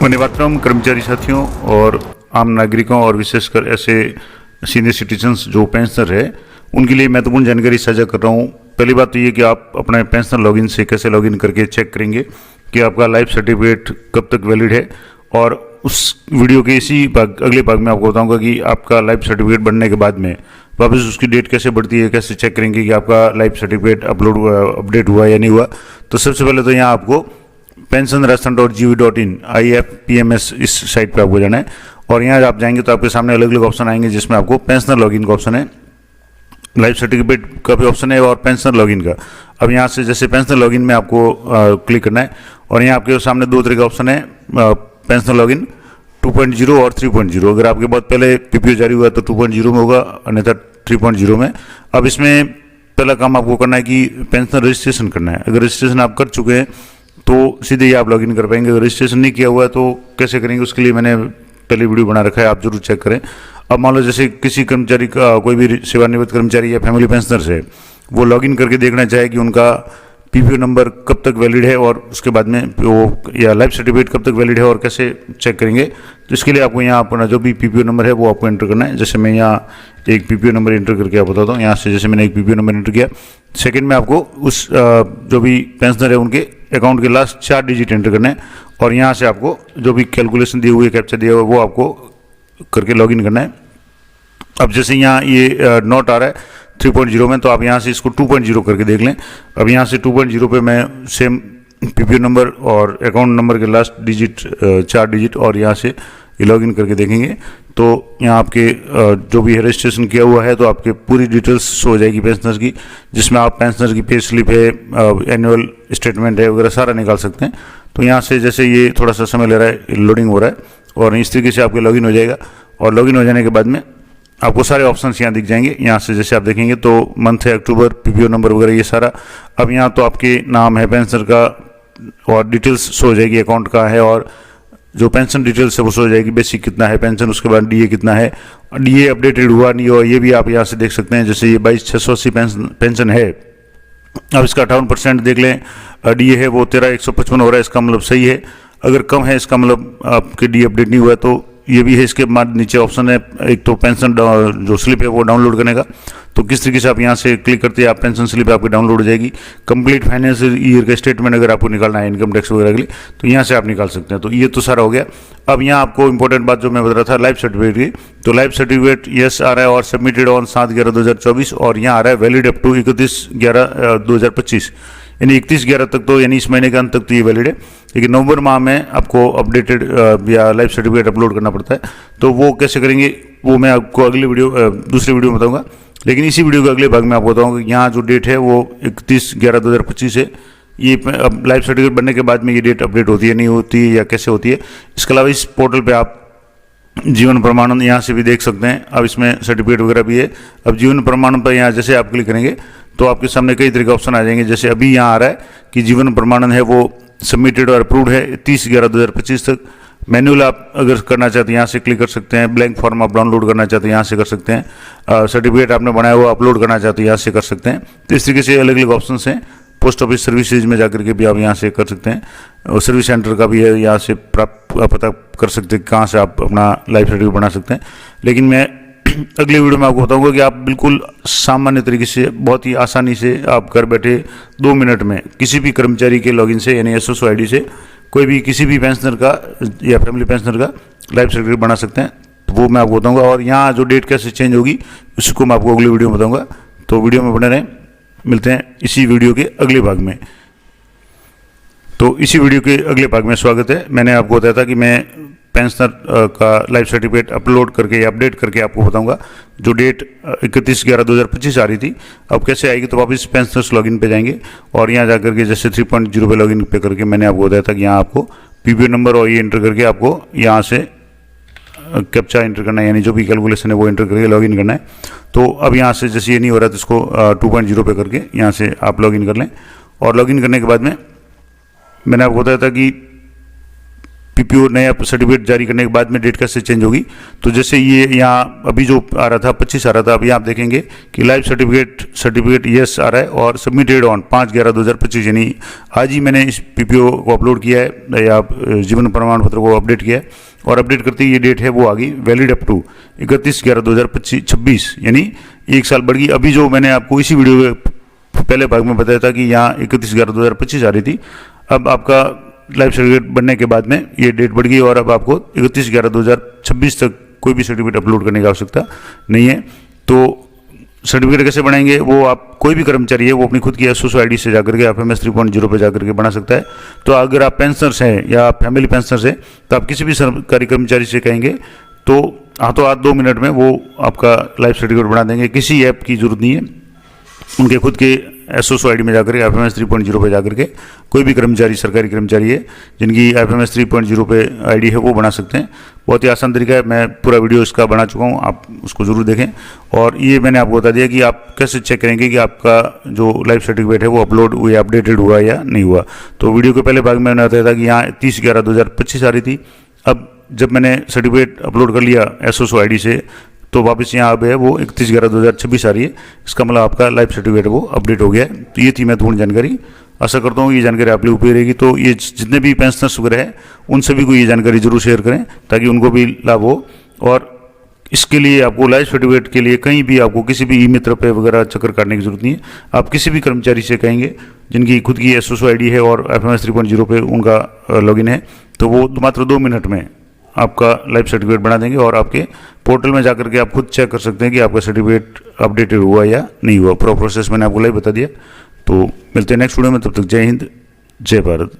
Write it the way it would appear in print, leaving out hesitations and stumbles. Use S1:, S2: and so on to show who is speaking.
S1: वंदे मातरम। कर्मचारी साथियों और आम नागरिकों और विशेषकर ऐसे सीनियर सिटीजन्स जो पेंशनर है उनके लिए महत्वपूर्ण जानकारी साझा कर रहा हूँ। पहली बात तो ये कि आप अपने पेंशन लॉगिन से कैसे लॉगिन करके चेक करेंगे कि आपका लाइफ सर्टिफिकेट कब तक वैलिड है। और उस वीडियो के इसी अगले भाग में आपको बताऊंगा कि आपका लाइफ सर्टिफिकेट बनने के बाद में वापस उसकी डेट कैसे बढ़ती है, कैसे चेक करेंगे कि आपका लाइफ सर्टिफिकेट अपडेट हुआ या नहीं हुआ। तो सबसे पहले तो यहाँ आपको pensionrajasthan.gov.in IFPMS इस साइट पे आपको जाना है और यहाँ आप जाएंगे तो आपके सामने अलग अलग ऑप्शन आएंगे जिसमें आपको पेंशनर लॉगिन का ऑप्शन है, लाइफ सर्टिफिकेट का भी ऑप्शन है और पेंशनर लॉगिन का। अब यहाँ से जैसे पेंशनर लॉगिन में आपको क्लिक करना है और यहाँ आपके सामने दो तरह का ऑप्शन है, पेंशनर लॉगिन 2.0 और 3.0। अगर आपके बहुत पहले पीपीओ जारी हुआ तो 2.0 में होगा, अन्यथा 3.0 में। अब इसमें पहला काम आपको करना है कि पेंशनर रजिस्ट्रेशन करना है। अगर रजिस्ट्रेशन आप कर चुके हैं तो सीधे ही आप लॉगिन कर पाएंगे। अगर रजिस्ट्रेशन नहीं किया हुआ है तो कैसे करेंगे, उसके लिए मैंने पहले वीडियो बना रखा है, आप जरूर चेक करें। अब मान लो जैसे किसी कर्मचारी का, कोई भी सेवानिवृत्त कर्मचारी या फैमिली पेंशनर है, वो लॉगिन करके देखना चाहे कि उनका पीपीओ नंबर कब तक वैलिड है और उसके बाद में वो या लाइफ सर्टिफिकेट कब तक वैलिड है और कैसे चेक करेंगे। तो इसके लिए आपको यहाँ अपना जो भी पीपीओ नंबर है वो आपको एंटर करना है। जैसे मैं यहाँ एक पीपीओ नंबर एंटर करके आप बताता हूँ। यहाँ से जैसे मैंने एक पीपीओ नंबर एंटर किया, सेकंड में आपको उस जो भी पेंशनर है उनके अकाउंट के लास्ट 4 डिजिट एंटर करने हैं और यहाँ से आपको जो भी कैलकुलेशन दिए हुए, कैप्चा दिया हुआ वो आपको करके लॉगिन करना है। अब जैसे यहाँ ये नोट आ रहा है 3.0 में, तो आप यहाँ से इसको 2.0 करके देख लें। अब यहाँ से 2.0 पे मैं सेम पीपीओ नंबर और अकाउंट नंबर के लास्ट डिजिट 4 डिजिट और यहाँ से ये लॉगिन करके देखेंगे तो यहाँ आपके जो भी रजिस्ट्रेशन किया हुआ है तो आपके पूरी डिटेल्स शो हो जाएगी पेंशनर की, जिसमें आप पेंशनर की पे स्लिप है, एनुअल स्टेटमेंट है वगैरह सारा निकाल सकते हैं। तो यहाँ से जैसे ये थोड़ा सा समय ले रहा है, लोडिंग हो रहा है और इस तरीके से आपके लॉगिन हो जाएगा। और लॉगिन हो जाने के बाद में आपको सारे ऑप्शंस यहाँ दिख जाएंगे। यहाँ से जैसे आप देखेंगे तो मंथ है अक्टूबर, पीपीओ नंबर वगैरह ये सारा। अब यहाँ तो आपके नाम है पेंशनर का और डिटेल्स शो हो जाएगी, अकाउंट का है और जो पेंशन डिटेल्स है वो शो हो जाएगी, बेसिक कितना है पेंशन, उसके बाद डीए कितना है, डीए अपडेटेड हुआ नहीं हुआ ये भी आप यहाँ से देख सकते हैं। जैसे ये 22,680 पेंशन है, अब इसका 58% देख लें, डीए है वो 13,155 हो रहा है, इसका मतलब सही है। अगर कम है इसका मतलब आपके डीए अपडेट नहीं हुआ है, तो ये भी है। इसके बाद नीचे ऑप्शन है एक तो पेंशन जो स्लिप है वो डाउनलोड करने का, तो किस तरीके से आप यहाँ से क्लिक करते हैं आप पेंशन स्लिप आपकी डाउनलोड हो जाएगी। कंप्लीट फाइनेंशियल ईयर का स्टेटमेंट अगर आपको निकालना है इनकम टैक्स वगैरह के लिए तो यहाँ से आप निकाल सकते हैं। तो ये तो सारा हो गया। अब यहाँ आपको इंपॉर्टेंट बात जो मैं बता रहा था लाइफ सर्टिफिकेट की, तो लाइफ सर्टिफिकेट यस आ रहा है और सबमिटेड ऑन 7/11/2024 और यहाँ आ रहा है वैलिड अप टू 31/11/2025, यानी 31/11 तक, तो यानी इस महीने के अंत तक तो ये वैलिड है। लेकिन नवंबर माह में आपको अपडेटेड या लाइफ सर्टिफिकेट अपलोड करना पड़ता है, तो वो कैसे करेंगे वो मैं आपको अगले वीडियो दूसरे वीडियो में बताऊंगा। लेकिन इसी वीडियो के अगले भाग में आपको बताऊंगा कि यहाँ जो डेट है वो 31/11/2025 है। ये अब लाइफ सर्टिफिकेट बनने के बाद में ये डेट अपडेट होती है नहीं होती है या कैसे होती है। इसके अलावा इस पोर्टल पे आप जीवन प्रमाणन यहाँ से भी देख सकते हैं। अब इसमें सर्टिफिकेट वगैरह भी है। अब जीवन प्रमाणन पर यहाँ जैसे आप क्लिक करेंगे तो आपके सामने कई तरह के ऑप्शन आ जाएंगे। जैसे अभी यहाँ आ रहा है कि जीवन प्रमाणन है वो सबमिटेड और अप्रूव्ड है 30/11/2025 तक। मैनुअल आप अगर करना चाहते हैं यहाँ से क्लिक कर सकते हैं। ब्लैंक फॉर्म आप डाउनलोड करना चाहते हैं यहाँ से कर सकते हैं। सर्टिफिकेट आपने बनाया हुआ अपलोड करना चाहते हैं यहाँ से कर सकते हैं। तो इस तरीके से अलग अलग ऑप्शन हैं। पोस्ट ऑफिस सर्विसेज में जाकर के भी आप यहाँ से कर सकते हैं और सर्विस सेंटर का भी है, यहाँ से प्राप्त पता कर सकते हैं कहाँ से आप अपना लाइफ सर्टिफिकेट बना सकते हैं। लेकिन मैं अगले वीडियो में आपको बताऊंगा कि आप बिल्कुल सामान्य तरीके से बहुत ही आसानी से आप घर बैठे 2 मिनट में किसी भी कर्मचारी के लॉगिन से यानी एसएसओ आईडी से कोई भी किसी भी पेंशनर का या फैमिली पेंशनर का लाइफ सर्टिफिकेट बना सकते हैं। तो वो मैं आपको बताऊंगा और यहाँ जो डेट कैसे चेंज होगी उसको मैं आपको अगले वीडियो में बताऊंगा। तो वीडियो में बने रहें, मिलते हैं इसी वीडियो के अगले भाग में। तो इसी वीडियो के अगले भाग में स्वागत है। मैंने आपको बताया था कि मैं पेंशनर का लाइफ सर्टिफिकेट अपलोड करके या अपडेट करके आपको बताऊंगा। जो डेट 31/11/2025 आ रही थी अब कैसे आएगी, तो वापस पेंशनर्स लॉगिन पे जाएंगे और यहाँ जाकर के जैसे 3.0 पे लॉगिन पे करके मैंने आपको बताया था कि यहाँ आपको पीपीओ नंबर और ये एंटर करके आपको यहाँ से कैप्चा एंटर करना है, यानी जो भी कैलकुलेशन है वो एंटर करके लॉगिन करना है। तो अब यहाँ से जैसे ये नहीं हो रहा है तो इसको 2.0 पे करके यहाँ से आप लॉगिन कर लें। और लॉगिन करने के बाद में मैंने आपको बताया था कि पीपीओ नया सर्टिफिकेट जारी करने के बाद में डेट कैसे चेंज होगी। तो जैसे ये यहाँ अभी जो आ रहा था 25 आ रहा था, अभी आप देखेंगे कि लाइव सर्टिफिकेट यस आ रहा है और सबमिटेड ऑन 5/11/2025, यानी आज ही मैंने इस पीपीओ को अपलोड किया है या जीवन प्रमाण पत्र को अपडेट किया है, और अपडेट करते ही ये डेट है वो आ गई वैलिड अप टू 31/11/2026, यानी 1 साल बढ़ गई। अभी जो मैंने आपको इसी वीडियो के पहले भाग में बताया था कि यहाँ 31/11/2025 आ रही थी, अब आपका लाइव सर्टिफिकेट बनने के बाद में ये डेट बढ़ गई और अब आपको 31/11/2026 तक कोई भी सर्टिफिकेट अपलोड करने की आवश्यकता नहीं है। तो सर्टिफिकेट कैसे बनाएंगे, वो आप कोई भी कर्मचारी है वो अपनी खुद की एसओसो आईडी से जाकर के FMS 3.0 पे जाकर के बना सकता है। तो अगर आप पेंशनर्स हैं या फैमिली पेंशनर्स हैं तो आप किसी भी सरकारी कर्मचारी से कहेंगे तो हाथों हाथ 2 मिनट में वो आपका लाइव सर्टिफिकेट बना देंगे। किसी ऐप की जरूरत नहीं है, उनके खुद के एसओसो आईडी में जाकर के FMS 3.0 पे जाकर के कोई भी कर्मचारी, सरकारी कर्मचारी है जिनकी FMS 3.0 पे आईडी है वो बना सकते हैं। बहुत ही आसान तरीका है, मैं पूरा वीडियो इसका बना चुका हूँ, आप उसको ज़रूर देखें। और ये मैंने आपको बता दिया कि आप कैसे चेक करेंगे कि आपका जो लाइव सर्टिफिकेट है वो अपलोड हुआ या अपडेटेड हुआ या नहीं हुआ। तो वीडियो के पहले भाग में मैंने बताया था कि यहाँ 30/11/2025 आ रही थी। अब जब मैंने सर्टिफिकेट अपलोड कर लिया एसओसो आईडी से तो वापस यहाँ अब है वो 31/11/2026 आ रही है। इसका मतलब आपका लाइव सर्टिफिकेट वो अपडेट हो गया है। तो ये थी महत्वपूर्ण जानकारी। आशा करता हूँ ये जानकारी आप लोगों को उपयोगी रहेगी। तो ये जितने भी पेंशनर्स वगैरह हैं उन सभी को ये जानकारी जरूर शेयर करें ताकि उनको भी लाभ हो। और इसके लिए आपको लाइव सर्टिफिकेट के लिए कहीं भी आपको किसी भी ई मित्र पे वगैरह चक्कर काटने की जरूरत नहीं है। आप किसी भी कर्मचारी से कहेंगे जिनकी खुद की एसओसो आईडी है और FMS 3.0 पे उनका लॉगिन है तो वो मात्र 2 मिनट में आपका लाइव सर्टिफिकेट बना देंगे और आपके पोर्टल में जाकर के आप खुद चेक कर सकते हैं कि आपका सर्टिफिकेट अपडेटेड हुआ या नहीं हुआ। पूरा प्रोसेस मैंने आपको लाइव बता दिया। तो मिलते हैं नेक्स्ट वीडियो में, तब तक जय हिंद, जय भारत।